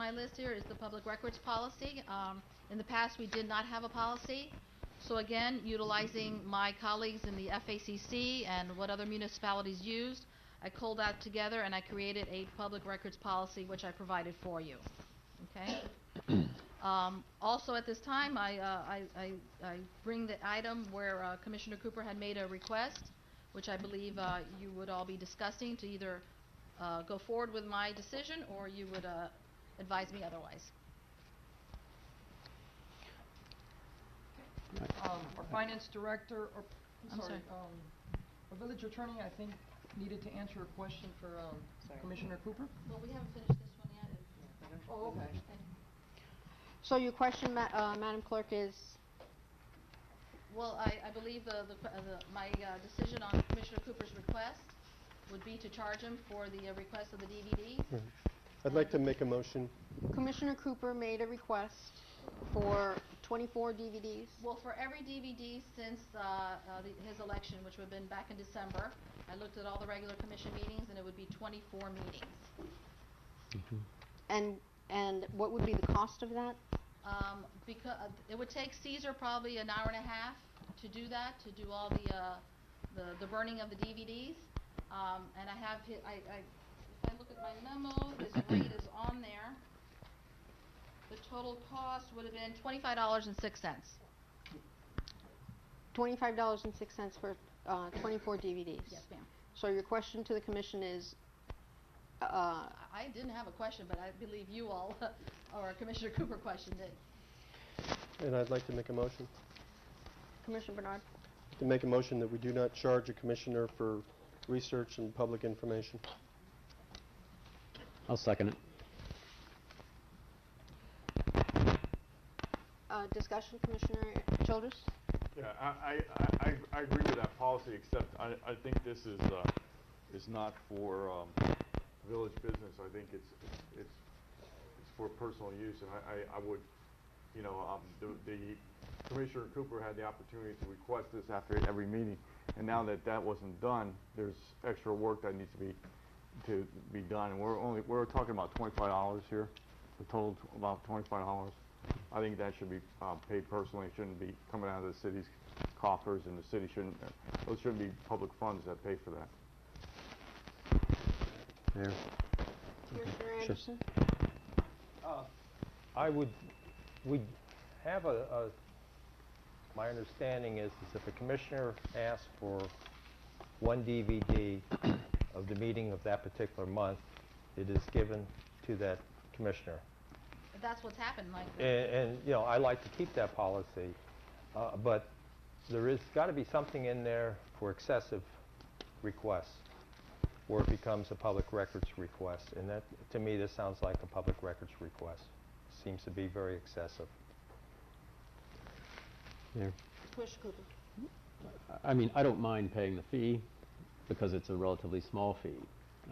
my list here is the public records policy. In the past, we did not have a policy. So again, utilizing my colleagues in the FACC and what other municipalities used, I culled that together and I created a public records policy which I provided for you. Okay. Also at this time, I bring the item where Commissioner Cooper had made a request, which I believe you would all be discussing to either go forward with my decision or you would advise me otherwise. Our finance director, or I'm sorry. our village attorney, I think, needed to answer a question for Commissioner Cooper. Well, we haven't finished this one yet. Oh, okay. So your question, Madam Clerk, is? Well, I believe my decision on Commissioner Cooper's request would be to charge him for the request of the DVD. Right. I'd like to make a motion. Commissioner Cooper made a request for 24 DVDs. Well, for every DVD since his election, which would have been back in December, I looked at all the regular commission meetings, and it would be 24 meetings. Mm-hmm. And what would be the cost of that? Because it would take Caesar probably an hour and a half to do that, to do all the burning of the DVDs. And I have if I look at my memo, his rate is on there. The total cost would have been $25.06. $25.06 for 24 DVDs. Yes, ma'am. So your question to the commission is? I didn't have a question, but I believe you all, or Commissioner Cooper questioned it. And I'd like to make a motion. Commissioner Bernard. To make a motion that we do not charge a commissioner for research and public information. I'll second it. Discussion, Commissioner Childress? Yeah, I agree with that policy, except I think this is not for village business. I think it's for personal use, and I would, you know, the Commissioner Cooper had the opportunity to request this after every meeting, and now that wasn't done, there's extra work that needs to be done, and we're talking about $25 here, the total about $25. I think that should be paid personally. It shouldn't be coming out of the city's coffers, and the city shouldn't. Those shouldn't be public funds that pay for that. Mayor. Commissioner Anderson? We'd have my understanding is if a commissioner asks for one DVD of the meeting of that particular month, it is given to that commissioner. That's what's happened, Mike. And you know, I like to keep that policy, but there is got to be something in there for excessive requests, where it becomes a public records request, and that, to me, this sounds like a public records request. Seems to be very excessive. Mayor. Commissioner Cooper. I mean, I don't mind paying the fee because it's a relatively small fee,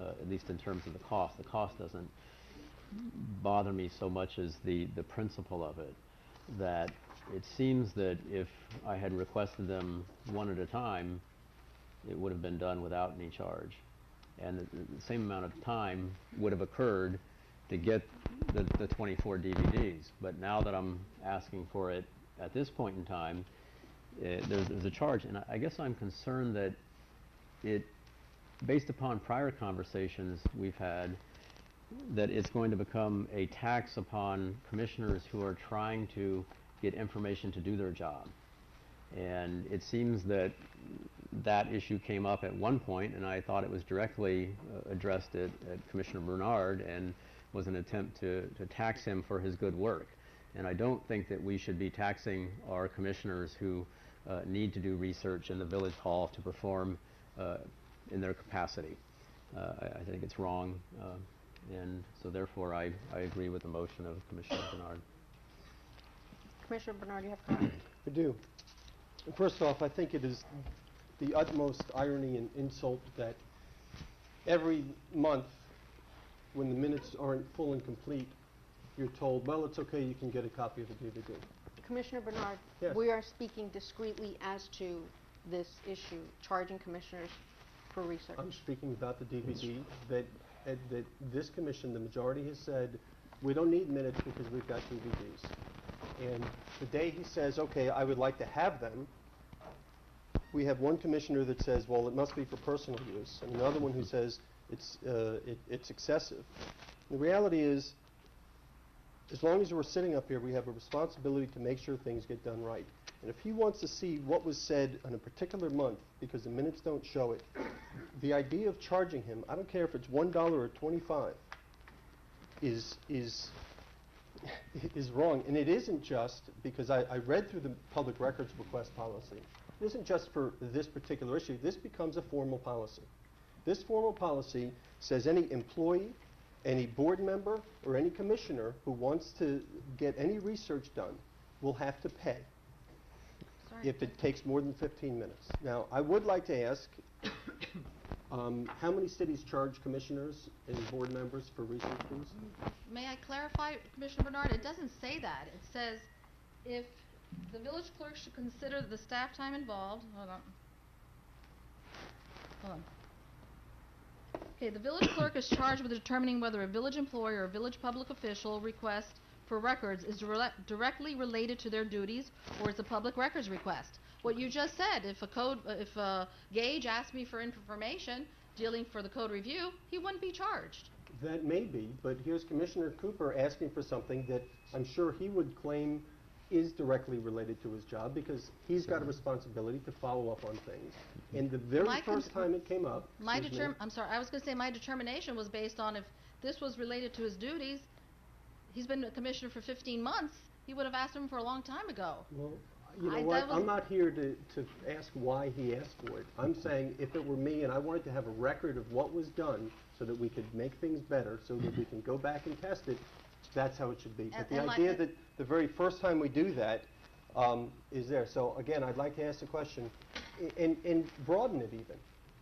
at least in terms of the cost. The cost doesn't bother me so much as the principle of it, that it seems that if I had requested them one at a time, it would have been done without any charge. And the same amount of time would have occurred to get the 24 DVDs. But now that I'm asking for it at this point in time, there's a charge. And I guess I'm concerned that based upon prior conversations we've had, that it's going to become a tax upon commissioners who are trying to get information to do their job. And it seems that that issue came up at one point, and I thought it was directly addressed at Commissioner Bernard and was an attempt to tax him for his good work. And I don't think that we should be taxing our commissioners who need to do research in the village hall to perform in their capacity. I think it's wrong. And so therefore I agree with the motion of Commissioner Bernard. Commissioner Bernard, you have a comment? I do. First off, I think it is the utmost irony and insult that every month when the minutes aren't full and complete, you're told, well, it's okay, you can get a copy of the DVD. Commissioner Bernard, Yes. we are speaking discreetly as to this issue, charging commissioners for research. I'm speaking about the DVD that this commission, the majority has said, We don't need minutes because we've got DVDs. And the day he says, okay, I would like to have them, we have one commissioner that says, well, it must be for personal use, and another one who says it's excessive. The reality is, as long as we're sitting up here, we have a responsibility to make sure things get done right. And if he wants to see what was said in a particular month, because the minutes don't show it, the idea of charging him, I don't care if it's $1 or $25, is wrong. And it isn't just, because I read through the public records request policy, it isn't just for this particular issue. This becomes a formal policy. This formal policy says any employee, any board member, or any commissioner who wants to get any research done will have to pay Sorry. if it takes more than 15 minutes. Now, I would like to ask, how many cities charge commissioners and board members for research fees? May I clarify, Commissioner Bernard? It doesn't say that. It says if the village clerk should consider the staff time involved, hold on. Okay, the village clerk is charged with determining whether a village employee or a village public official request for records is directly related to their duties or is a public records request. What you just said, if Gage asked me for information dealing for the code review, he wouldn't be charged. That may be, but here's Commissioner Cooper asking for something that I'm sure he would claim is directly related to his job, because he's got a responsibility to follow up on things. And the very first time it came up, I'm sorry, I was going to say my determination was based on if this was related to his duties. He's been a commissioner for 15 months. He would have asked him for a long time ago. well, you know what, I'm not here to ask why he asked for it. I'm saying if it were me and I wanted to have a record of what was done so that we could make things better, so that we can go back and test it, that's how it should be. But the idea that the very first time we do that is there. So again, I'd like to ask the question, and broaden it even.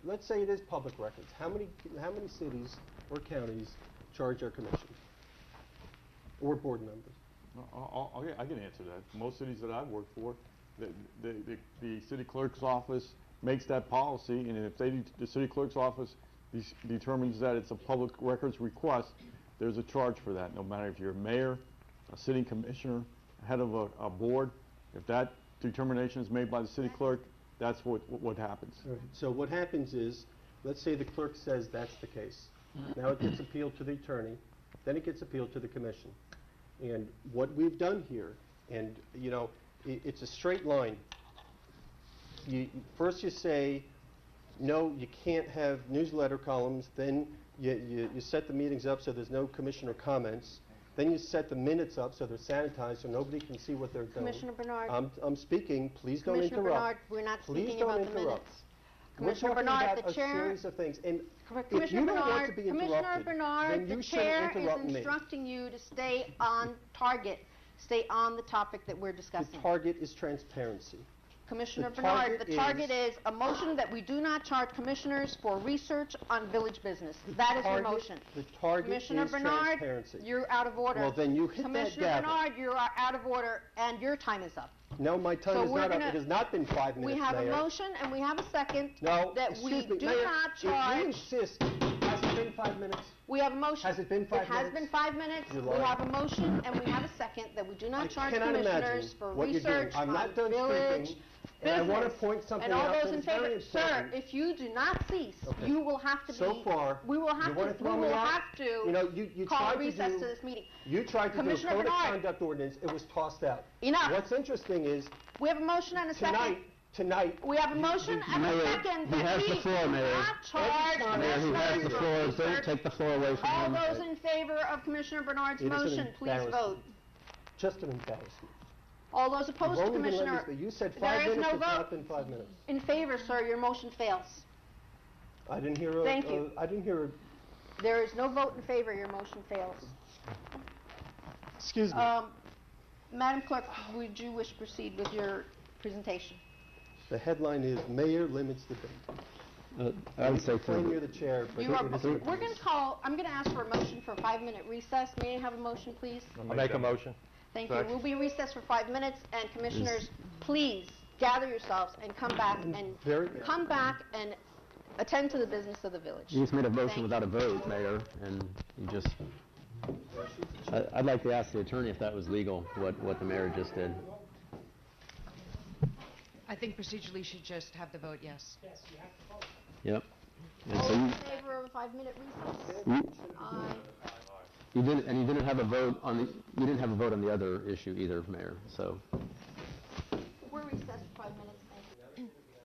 Let's say it is public records. How many cities or counties charge our commissions or board members? I can answer that. Most cities that I've worked for, the city clerk's office makes that policy, and if the city clerk's office determines that it's a public records request, there's a charge for that, no matter if you're a mayor, a city commissioner, head of a board. If that determination is made by the city clerk, that's what happens. All right. So what happens is, let's say the clerk says that's the case. Now it gets appealed to the attorney, then it gets appealed to the commission. And what we've done here, and you know, it's a straight line. First you say, no, you can't have newsletter columns, then you set the meetings up so there's no commissioner comments, then you set the minutes up so they're sanitized so nobody can see what they're doing. Commissioner Bernard. I'm speaking, please don't interrupt. Commissioner Bernard, we're not Please speaking don't about the interrupt. minutes. We're Commissioner talking Bernard, about the a chair. series of things, and if you Commissioner don't want to Bernard, be Commissioner interrupted, Bernard, then the you shouldn't chair is interrupt me. instructing you to stay on target, stay on the topic that we're discussing. The target is transparency. Commissioner the Bernard, target the target is a motion that we do not charge commissioners for research on village business. That is your motion. The target Commissioner is Bernard, transparency. you're out of order. Well, then you hit that Commissioner gavel. Bernard, you are out of order, and your time is up. No, my time So is we're not up. gonna- It has not been 5 minutes, We have Mayor. a motion and we have a second No, that we excuse me, do Mayor, not if you charge. insist, has it been 5 minutes? We have a motion. Has it been 5 It has minutes? been 5 minutes. You're We lying. have a motion and we have a second that we do I not charge cannot imagine commissioners for what you're doing. research I'm on not done village speaking, and I want to business. point something And all out those that in is very favor, sir, important. if you do not cease, Okay. you will have to be. So far, we will have you wanna to. throw We me will out? have to. You know, you call tried a to recess do- to this meeting. You tried to do a Commissioner code of Bernard. conduct ordinance, it was tossed out. Enough. What's interesting is, We have a motion and a second. tonight, We have a motion and a Mayor, second he that has the we floor, do Mayor. not charge time- Mayor, he has the commissioners floor. for Don't research. take the floor away from All him. those in favor of Commissioner Bernard's It is an motion, please embarrassment. vote. just an embarrassment. All those opposed to You've only been letting Commissioner, me speak. You said there 5 is minutes, no it's vote. not been 5 minutes. In favor, sir, your motion fails. I didn't hear a... Thank you. I didn't hear a... There is no vote in favor, your motion fails. Excuse me. Madam Clerk, would you wish to proceed with your presentation? The headline is, Mayor limits debate. I would say Claim you're the chair, but You are, it is we're what it going is. to call, I'm going to ask for a motion for a 5-minute recess. May I have a motion, please? I'll make a motion. Thank you. Second. We'll be recessed for 5 minutes, and commissioners, please gather yourselves and come back and attend to the business of the village. You just made a motion Thank without a vote, Mayor, and you just I'd like to ask the attorney if that was legal, what the mayor just did. I think procedurally you should just have the vote yes. Yep. And All so in favor of a 5-minute recess? Aye. you didn't have a vote on the other issue either, Mayor, so.